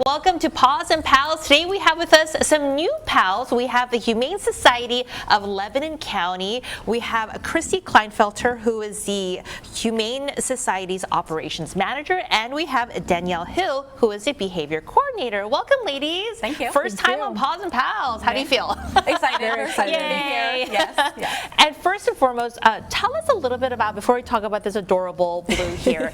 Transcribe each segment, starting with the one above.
Welcome to Paws and Pals. Today we have with us some new pals. We have the Humane Society of Lebanon County. We have Christy Kleinfelter, who is the Humane Society's Operations Manager, and we have Danielle Hill, who is the Behavior Coordinator. Welcome, ladies. Thank you. First time on Paws and Pals. How do you feel? Excited. Very excited to be here. Yes. And first and foremost, tell us a little bit about, before we talk about this adorable Blue here,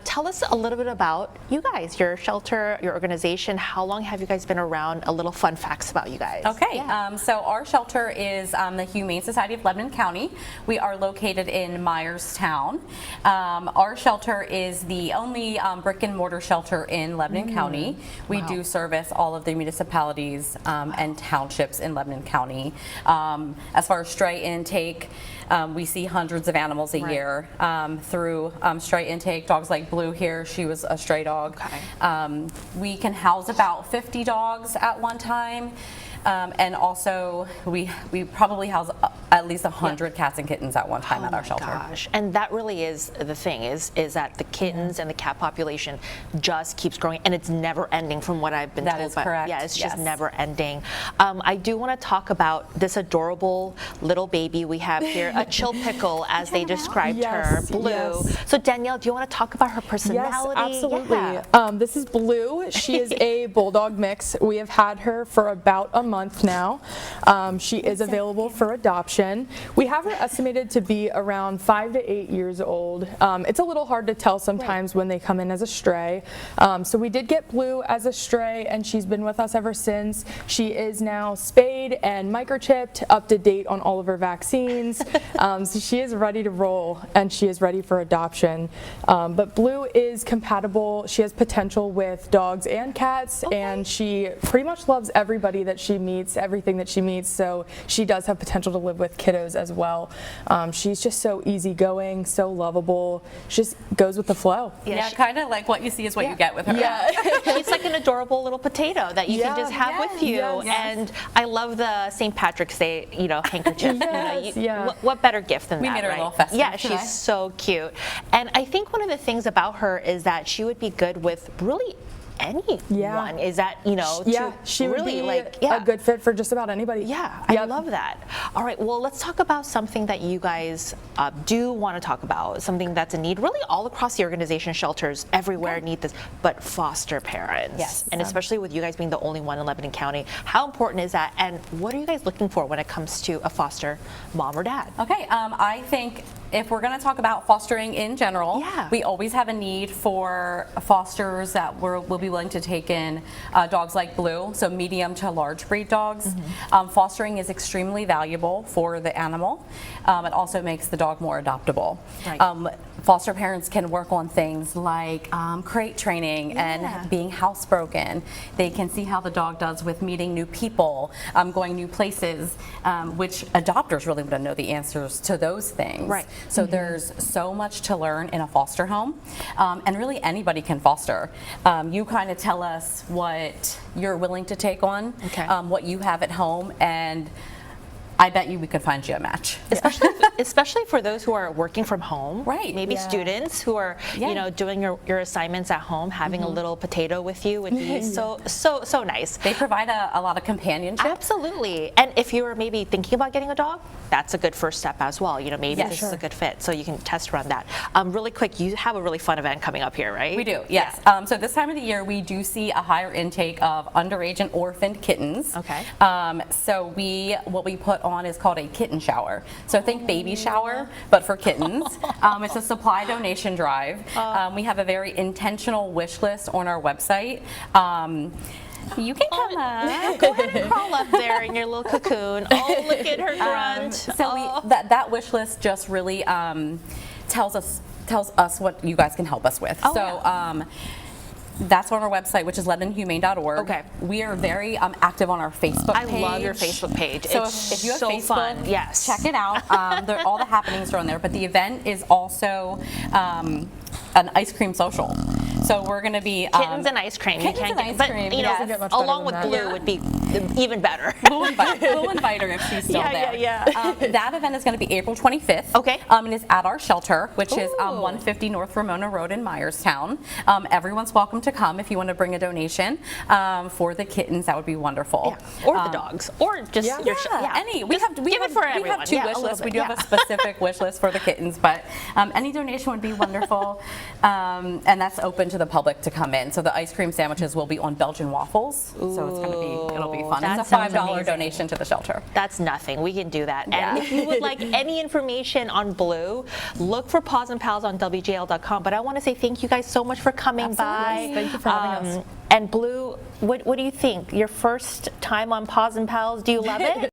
tell us a little bit about you guys, your shelter, your organization. How long have you guys been around? A little fun facts about you guys. Okay, so our shelter is the Humane Society of Lebanon County. We are located in Myerstown. Our shelter is the only brick and mortar shelter in Lebanon County. We do service all of the municipalities and townships in Lebanon County. As far as stray intake, we see hundreds of animals a year through stray intake. Dogs like Blue here, she was a stray dog. We can house about 50 dogs at one time. And also, we probably house at least 100 cats and kittens at one time at our shelter. Gosh, and that really is the thing, is that the kittens and the cat population just keeps growing, and it's never ending from what I've been told. That is correct. Yeah, it's just never ending. I do want to talk about this adorable little baby we have here, a chill pickle, as they described her, Blue. So Danielle, do you want to talk about her personality? Yes, absolutely. This is Blue. She is a bulldog mix. We have had her for about a month now. She is available for adoption. We have her estimated to be around 5 to 8 years old. It's a little hard to tell sometimes when they come in as a stray. So we did get Blue as a stray, and she's been with us ever since. She is now spayed and microchipped, up to date on all of her vaccines. So she is ready to roll, and she is ready for adoption. But Blue is compatible. She has potential with dogs and cats, and she pretty much loves everybody that she meets, everything that she meets, so she does have potential to live with kiddos as well. She's just so easygoing, so lovable. She just goes with the flow. Yeah, kind of like what you see is what you get with her. Yeah, it's like an adorable little potato that you can just have with you. And I love the St. Patrick's Day, handkerchief. What better gift than that? We made her right? a little festive. Yeah, she's so cute. And I think one of the things about her is that she would be good with really anyone. Is that, she would really be a good fit for just about anybody. Yeah, I love that. All right, well, let's talk about something that you guys do want to talk about, something that's a need really all across the organization. Shelters everywhere need this, but foster parents. Yes. And especially with you guys being the only one in Lebanon County, how important is that, and what are you guys looking for when it comes to a foster mom or dad? Okay, I think if we're going to talk about fostering in general, we always have a need for fosters that will be willing to take in dogs like Blue, so medium to large breed dogs. Fostering is extremely valuable for the animal. It also makes the dog more adoptable. Right. Foster parents can work on things like crate training and being housebroken. They can see how the dog does with meeting new people, going new places, which adopters really want to know the answers to those things. Right. So there's so much to learn in a foster home, and really anybody can foster. You kind of tell us what you're willing to take on, what you have at home, and I bet we could find you a match. Especially for those who are working from home, right? Maybe students who are, doing your assignments at home, having a little potato with you would be so nice. They provide a lot of companionship. Absolutely. And if you were maybe thinking about getting a dog, that's a good first step as well. Maybe this is a good fit, so you can test run that. Really quick, you have a really fun event coming up here, right? We do, yes. So this time of the year, we do see a higher intake of underage and orphaned kittens. Okay. So what we put on is called a kitten shower. So think baby shower, but for kittens. It's a supply donation drive. We have a very intentional wish list on our website. You can come up. Go ahead and crawl up there in your little cocoon. Oh, look at her grunt. So that wish list just really tells us what you guys can help us with. That's on our website, which is LebanonHumane.org. Okay. We are very active on our Facebook page. I love your Facebook page. So it's if you have so Facebook, fun. Yes. Check it out. All the happenings are on there. But the event is also an ice cream social. So we're going to be kittens and ice cream. Kittens You can't and ice but cream, you know, yes. Get much better along with than that. Blue would be even better. We'll invite her if she's still there. Yeah. That event is going to be April 25th. Okay. And it's at our shelter, which is Ooh. 150 North Ramona Road in Myerstown. Everyone's welcome to come if you want to bring a donation for the kittens. That would be wonderful. Yeah. Or the dogs, or just your any. Give it for everyone. have two Yeah, a wish little lists. We bit, do have a specific wish list for the kittens, but any donation would be wonderful. And that's open to the public to come in. So the ice cream sandwiches will be on Belgian waffles. So it'll be fun. that It's a sounds $5 amazing. donation to the shelter. That's nothing. We can do that. Yeah. And if you would like any information on Blue, look for Paws and Pals on WGAL.com. But I want to say thank you guys so much for coming by. Thank you for having us. And Blue, what do you think? Your first time on Paws and Pals, do you love it?